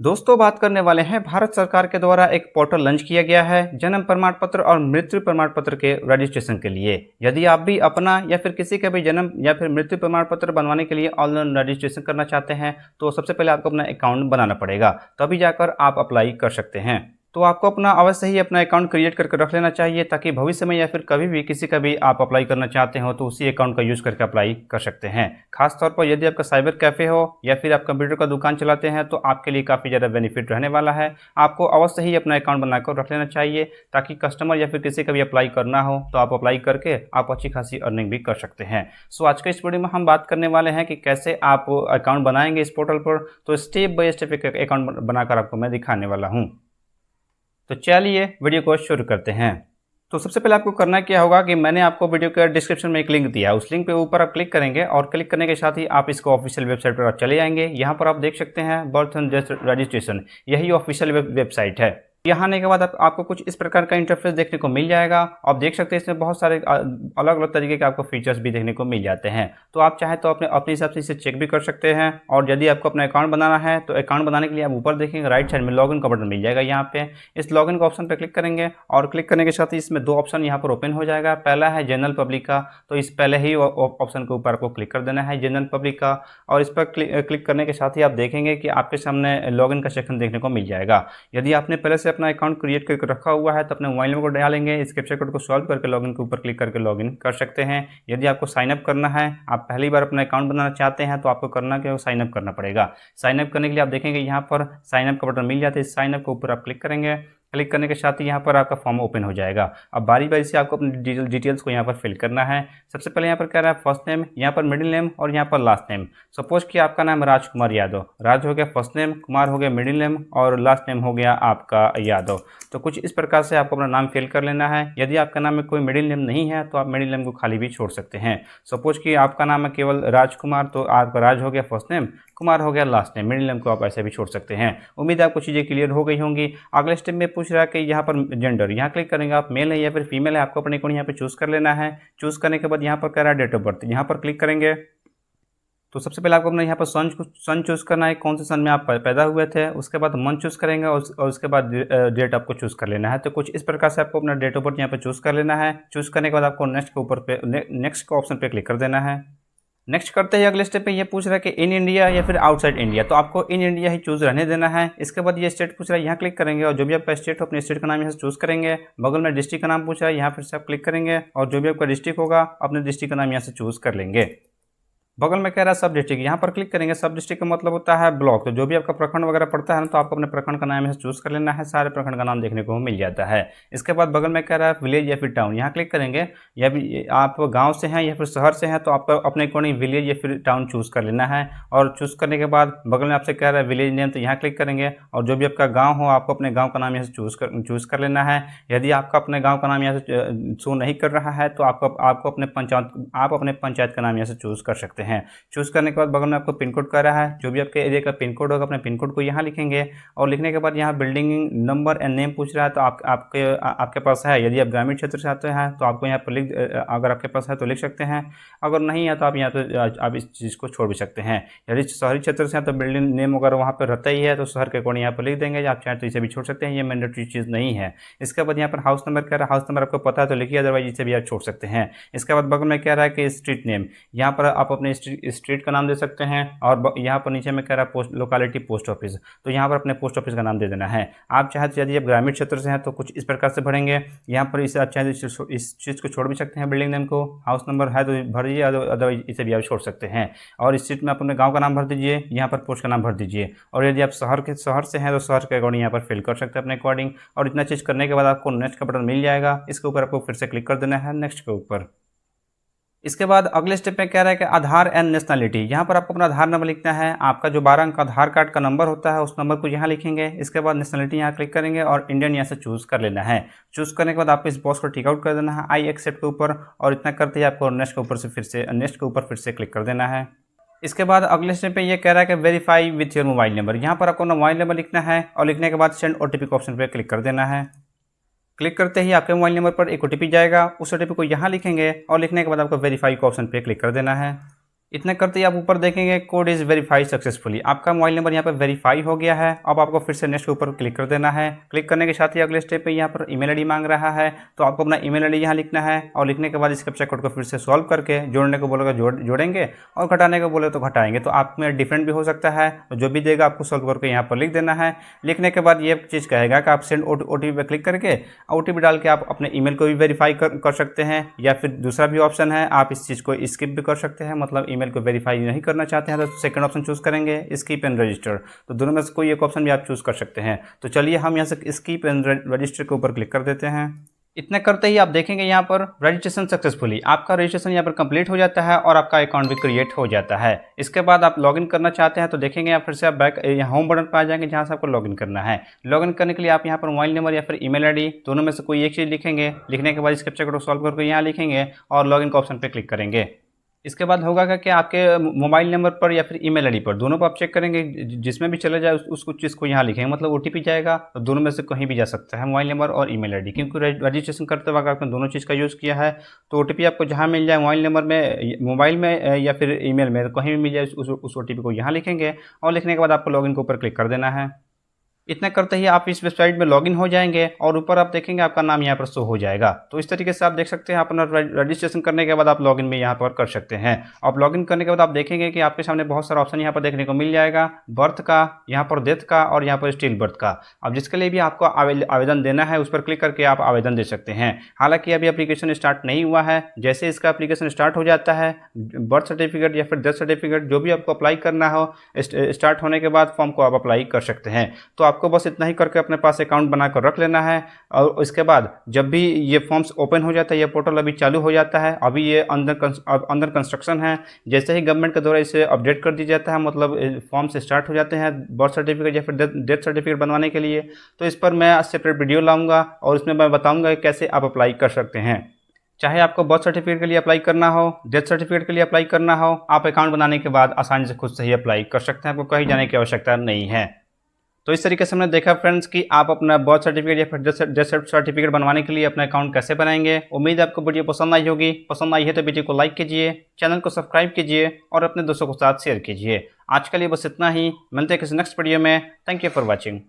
दोस्तों बात करने वाले हैं भारत सरकार के द्वारा एक पोर्टल लॉन्च किया गया है जन्म प्रमाण पत्र और मृत्यु प्रमाण पत्र के रजिस्ट्रेशन के लिए। यदि आप भी अपना या फिर किसी का भी जन्म या फिर मृत्यु प्रमाण पत्र बनवाने के लिए ऑनलाइन रजिस्ट्रेशन करना चाहते हैं तो सबसे पहले आपको अपना अकाउंट बनाना पड़ेगा, तभी जाकर आप अप्लाई कर सकते हैं। तो आपको अपना अवश्य ही अपना अकाउंट क्रिएट करके रख लेना चाहिए ताकि भविष्य में या फिर कभी भी किसी का भी आप अप्लाई करना चाहते हो तो उसी अकाउंट का यूज़ करके अप्लाई कर सकते हैं। खास तौर पर यदि आपका साइबर कैफ़े हो या फिर आप कंप्यूटर का दुकान चलाते हैं तो आपके लिए काफ़ी ज़्यादा बेनिफिट रहने वाला है। आपको अवश्य ही अपना अकाउंट बनाकर रख लेना चाहिए ताकि कस्टमर या फिर किसी का भी अप्लाई करना हो तो आप अप्लाई करके आप अच्छी खासी अर्निंग भी कर सकते हैं। सो आज के इस वीडियो में हम बात करने वाले हैं कि कैसे आप अकाउंट बनाएंगे इस पोर्टल पर। तो स्टेप बाय स्टेप एक अकाउंट बनाकर आपको मैं दिखाने वाला हूँ। तो चलिए वीडियो को शुरू करते हैं। तो सबसे पहले आपको करना क्या होगा कि मैंने आपको वीडियो के डिस्क्रिप्शन में एक लिंक दिया है, उस लिंक पे ऊपर आप क्लिक करेंगे और क्लिक करने के साथ ही आप इसको ऑफिशियल वेबसाइट पर चले जाएंगे। यहाँ पर आप देख सकते हैं बर्थ एंड डेथ रजिस्ट्रेशन, यही ऑफिशियल वेबसाइट है। यहाँ आने के बाद आपको कुछ इस प्रकार का इंटरफेस देखने को मिल जाएगा। आप देख सकते हैं इसमें बहुत सारे अलग अलग तरीके के आपको फीचर्स भी देखने को मिल जाते हैं। तो आप चाहे तो अपने हिसाब से इसे चेक भी कर सकते हैं। और यदि आपको अपना अकाउंट बनाना है तो अकाउंट बनाने के लिए आप ऊपर देखेंगे राइट साइड में लॉगिन का बटन मिल जाएगा। यहाँ पे इस लॉगिन का ऑप्शन पर क्लिक करेंगे और क्लिक करने के साथ ही इसमें दो ऑप्शन यहाँ पर ओपन हो जाएगा। पहला है जनरल पब्लिक का, तो इस पहले ही ऑप्शन के ऊपर आपको क्लिक कर देना है जनरल पब्लिक का। और इस पर क्लिक करने के साथ ही आप देखेंगे कि आपके सामने लॉगिन का सेक्शन देखने को मिल जाएगा। यदि आपने पहले से अपना अकाउंट क्रिएट करके रखा हुआ है तो अपने मोबाइल नंबर को डालेंगे, इस कैप्चा कोड को सॉल्व करके लॉगिन के ऊपर क्लिक करके लॉगिन कर सकते हैं। यदि आपको साइन अप करना है, आप पहली बार अपना अकाउंट बनाना चाहते हैं तो आपको करना क्या है, साइन अप करना पड़ेगा। साइन अप करने के लिए आप देखेंगे यहाँ पर साइन अप का बटन मिल जाता है। इस साइन अप के ऊपर आप क्लिक करेंगे, क्लिक करने के साथ ही यहाँ पर आपका फॉर्म ओपन हो जाएगा। अब बारी बारी से आपको अपनी डिटेल्स को यहाँ पर फिल करना है। सबसे पहले यहाँ पर कह रहा है फर्स्ट नेम, यहाँ पर मिडिल नेम और यहाँ पर लास्ट नेम। सपोज कि आपका नाम राजकुमार यादव, राज हो गया फर्स्ट नेम, कुमार हो गया मिडिल नेम और लास्ट नेम हो गया आपका यादव। तो कुछ इस प्रकार से आपको अपना नाम फिल कर लेना है। यदि आपका नाम में कोई मिडिल नेम नहीं है तो आप मिडिल नेम को खाली भी छोड़ सकते हैं। सपोज कि आपका नाम है केवल राजकुमार, तो आपका राज हो गया फर्स्ट नेम, कुमार हो गया लास्ट नेम, मिडिल नेम को आप ऐसे भी छोड़ सकते हैं। उम्मीद है आपको चीज़ें क्लियर हो गई होंगी। अगले स्टेप में पूछ रहा है कि यहाँ पर जेंडर, यहाँ क्लिक करेंगे आप मेल है या फिर फीमेल है, आपको अपने को यहाँ पे चूज़ कर लेना है। चूज़ करने के बाद यहाँ पर कह रहा है डेट ऑफ बर्थ, यहाँ पर क्लिक करेंगे। तो सबसे पहले आपको अपना यहाँ पर सन चूज़ करना है, कौन से सन में आप पैदा हुए थे। उसके बाद मंथ चूज़ करेंगे और उसके बाद डेट आपको चूज़ कर लेना है। तो कुछ इस प्रकार से आपको अपना डेट ऑफ बर्थ यहाँ पर चूज़ कर लेना है। चूज़ करने के बाद आपको नेक्स्ट के ऊपर पे नेक्स्ट के ऑप्शन पे क्लिक कर देना है। नेक्स्ट करते ही अगले स्टेप पे ये पूछ रहा है कि इन इंडिया या फिर आउटसाइड इंडिया, तो आपको इन इंडिया ही चूज़ रहने देना है। इसके बाद ये स्टेट पूछ रहा है, यहाँ क्लिक करेंगे और जो भी आपका स्टेट हो अपने स्टेट का नाम यहाँ से चूज़ करेंगे। बगल में डिस्ट्रिक्ट का नाम पूछ रहा है, यहाँ फिर से आप क्लिक करेंगे और जो भी आपका डिस्ट्रिक्ट होगा अपने डिस्ट्रिक्ट का नाम यहाँ से चूज़ कर लेंगे। बगल में कह रहा है सब डिस्ट्रिक्ट, यहाँ पर क्लिक करेंगे। सब डिस्ट्रिक्ट का मतलब होता है ब्लॉक, तो जो भी आपका प्रखंड वगैरह पड़ता है ना तो आपको अपने प्रखंड का नाम यहाँ से चूज़ कर लेना है। सारे प्रखंड का नाम देखने को मिल जाता है। इसके बाद बगल में कह रहा है विलेज या फिर टाउन, यहाँ क्लिक करेंगे। या भी आप गाँव से हैं या फिर शहर से हैं तो आपको अपने अकॉर्डिंग विलेज या फिर टाउन चूज़ कर लेना है। और चूज़ करने के बाद बगल में आपसे कह रहा है विलेज नेम, तो यहाँ क्लिक करेंगे और जो भी आपका गाँव हो आपको अपने गाँव का नाम यहाँ से चूज़ कर लेना है। यदि आपका अपने गाँव का नाम यहाँ से शो नहीं कर रहा है तो आपको अपने पंचायत का नाम यहाँ से चूज़ कर सकते हैं। चूज़ करने के बाद बगल में आपको पिन कोड कर रहा है, जो भी आपके एरिया का पिन कोड होगा अपने पिन कोड को यहाँ लिखेंगे। और लिखने के बाद यहाँ बिल्डिंग नंबर एंड नेम पूछ रहा है, तो आपके पास है। यदि आप ग्रामीण क्षेत्र से आते हैं तो आपको यहाँ पर अगर आपके पास है तो लिख सकते हैं, अगर नहीं है तो आप यहाँ तो आप इस चीज़ को छोड़ भी सकते हैं। यदि शहरी क्षेत्र से हैं तो बिल्डिंग नेम अगर वहाँ पर रहता ही है तो शहर के अकॉर्डिंग यहाँ पर लिख देंगे। आप चाहें तो इसे भी छोड़ सकते हैं, ये मैंडेटरी चीज़ नहीं है। इसके बाद यहाँ पर हाउस नंबर कह रहा है, हाउस नंबर आपको पता है तो लिखिए, अदरवाइज इसे भी आप छोड़ सकते हैं। इसके बाद बगल में कह रहा है कि स्ट्रीट नेम, यहाँ पर आप अपने स्ट्रीट का नाम दे सकते हैं। और यहाँ पर नीचे में कह रहा है लोकेलिटी पोस्ट ऑफिस, तो यहाँ पर अपने पोस्ट ऑफिस का नाम दे देना है। आप चाहे तो यदि आप ग्रामीण क्षेत्र से हैं तो कुछ इस प्रकार से भरेंगे। यहाँ पर इसे आप चाहे इस चीज़ को छोड़ भी सकते हैं, बिल्डिंग नेम को। हाउस नंबर है तो भर दीजिए, अदरवाइज इसे भी आप छोड़ सकते हैं। और इस स्ट्रीट में आप अपने गाँव का नाम भर दीजिए, यहाँ पर पोस्ट का नाम भर दीजिए। और यदि आप शहर से हैं तो शहर के अकॉर्डिंग यहाँ पर फिल कर सकते हैं अपने अकॉर्डिंग। और इतना चीज़ करने के बाद आपको नेक्स्ट का बटन मिल जाएगा, इसके ऊपर आपको फिर से क्लिक कर देना है नेक्स्ट के ऊपर। इसके बाद अगले स्टेप में कह रहा है कि आधार एंड नेशनलिटी, यहाँ पर आपको अपना आधार नंबर लिखना है। आपका जो 12 अंक का आधार कार्ड का नंबर होता है उस नंबर को यहाँ लिखेंगे। इसके बाद नेशनलिटी यहाँ क्लिक करेंगे और इंडियन यहाँ से चूज़ कर लेना है। चूज़ करने के बाद आपको इस बॉक्स को टिक आउट कर देना है आई एक्सेप्ट के ऊपर। और इतना करते ही आपको नेक्स्ट के ऊपर फिर से क्लिक कर देना है। इसके बाद अगले स्टेप पे ये कह रहा है कि verify with your mobile number, यहाँ पर आपको मोबाइल नंबर लिखना है और लिखने के बाद सेंड ओटीपी के ऑप्शन पर क्लिक कर देना है। क्लिक करते ही आपके मोबाइल नंबर पर एक ओटीपी जाएगा, उस ओटीपी को यहाँ लिखेंगे और लिखने के बाद आपको वेरीफाई के ऑप्शन पे क्लिक कर देना है। इतना करते ही आप ऊपर देखेंगे कोड इज़ वेरीफाई सक्सेसफुली। आपका मोबाइल नंबर यहाँ पर वेरीफाई हो गया है। अब आपको फिर से नेक्स्ट के ऊपर क्लिक कर देना है। क्लिक करने के साथ ही अगले स्टेप पे यहाँ पर ईमेल आईडी मांग रहा है, तो आपको अपना ईमेल आईडी यहाँ लिखना है और लिखने के बाद इस कैप्चा कोड को फिर से सॉल्व करके जोड़ने को बोलेगा जोड़ेंगे और घटाने को बोले तो घटाएंगे। तो आप में डिफरेंट भी हो सकता है, तो जो भी देगा आपको सॉल्व करके यहाँ पर लिख देना है। लिखने के बाद ये चीज़ कहेगा कि आप सेंड OTP पर क्लिक करके OTP डाल के आप अपने ईमेल को भी वेरीफाई कर सकते हैं, या फिर दूसरा भी ऑप्शन है आप इस चीज़ को स्किप भी कर सकते हैं, मतलब ईमेल को वेरीफाई नहीं करना चाहते हैं तो सेकंड ऑप्शन चूज़ करेंगे स्किप एंड रजिस्टर। तो दोनों में से कोई एक ऑप्शन भी आप चूज़ कर सकते हैं। तो चलिए हम यहाँ से स्किप एंड रजिस्टर के ऊपर क्लिक कर देते हैं। इतना करते ही आप देखेंगे यहाँ पर रजिस्ट्रेशन सक्सेसफुली, आपका रजिस्ट्रेशन यहाँ पर कंप्लीट हो जाता है और आपका अकाउंट भी क्रिएट हो जाता है। इसके बाद आप लॉगिन करना चाहते हैं तो देखेंगे आप फिर से आप बैक यहाँ होम बटन पर आ जाएंगे जहाँ से आपको लॉगिन करना है। लॉगिन करने के लिए आप यहाँ पर मोबाइल नंबर या फिर ईमेल आईडी दोनों में से कोई एक चीज़ लिखेंगे। लिखने के बाद इस कैप्चा कोड को सॉल्व करके यहाँ लिखेंगे और लॉगिन के ऑप्शन पर क्लिक करेंगे। इसके बाद होगा कि आपके मोबाइल नंबर पर या फिर ईमेल आईडी पर दोनों पर आप चेक करेंगे, जिसमें भी चला जाए उसको चीज़ को यहाँ लिखेंगे, मतलब OTP जाएगा तो दोनों में से कहीं भी जा सकता है, मोबाइल नंबर और ईमेल आईडी। क्योंकि रजिस्ट्रेशन करते वक्त आपने दोनों चीज़ का यूज़ किया है तो OTP आपको जहाँ मिल जाए मोबाइल नंबर में, मोबाइल में या फिर ईमेल में, तो कहीं भी मिल जाए उस OTP को यहाँ लिखेंगे और लिखने के बाद आपको लॉगिन के ऊपर क्लिक कर देना है। इतना करते ही आप इस वेबसाइट में लॉगिन हो जाएंगे और ऊपर आप देखेंगे आपका नाम यहाँ पर शो हो जाएगा। तो इस तरीके से आप देख सकते हैं अपना रजिस्ट्रेशन करने के बाद आप लॉगिन भी यहाँ पर कर सकते हैं। अब लॉगिन करने के बाद आप देखेंगे कि आपके सामने बहुत सारा ऑप्शन यहाँ पर देखने को मिल जाएगा, बर्थ का, यहाँ पर डेथ का और यहाँ पर स्टिल बर्थ का। अब जिसके लिए भी आपको आवेदन देना है उस पर क्लिक करके आप आवेदन दे सकते हैं। हालांकि अभी एप्लीकेशन स्टार्ट नहीं हुआ है, जैसे इसका एप्लीकेशन स्टार्ट हो जाता है बर्थ सर्टिफिकेट या फिर डेथ सर्टिफिकेट जो भी आपको अप्लाई करना हो स्टार्ट होने के बाद फॉर्म को आप अप्लाई कर सकते हैं। तो आपको बस इतना ही करके अपने पास अकाउंट बनाकर रख लेना है और इसके बाद जब भी ये फॉर्म्स ओपन हो जाता है, ये पोर्टल अभी चालू हो जाता है, अभी ये अंडर कंस्ट्रक्शन है। जैसे ही गवर्नमेंट के द्वारा इसे अपडेट कर दिया जाता है, मतलब फॉर्म्स स्टार्ट हो जाते हैं बर्थ सर्टिफिकेट या फिर डेथ सर्टिफिकेट बनवाने के लिए, तो इस पर मैं सेपरेट वीडियो लाऊंगा और उसमें मैं बताऊंगा कैसे आप अप्लाई कर सकते हैं। चाहे आपको बर्थ सर्टिफिकेट के लिए अप्लाई करना हो, डेथ सर्टिफिकेट के लिए अप्लाई करना हो, आप अकाउंट बनाने के बाद आसानी से खुद से ही अप्लाई कर सकते हैं, आपको कहीं जाने की आवश्यकता नहीं है। तो इस तरीके से हमने देखा फ्रेंड्स कि आप अपना बर्थ सर्टिफिकेट या फिर डेथ सर्टिफिकेट बनवाने के लिए अपना अकाउंट कैसे बनाएंगे। उम्मीद है आपको वीडियो पसंद आई होगी। पसंद आई है तो वीडियो को लाइक कीजिए, चैनल को सब्सक्राइब कीजिए और अपने दोस्तों के साथ शेयर कीजिए। आज के लिए बस इतना ही, मिलते हैं किसी नेक्स्ट वीडियो में। Thank you for watching.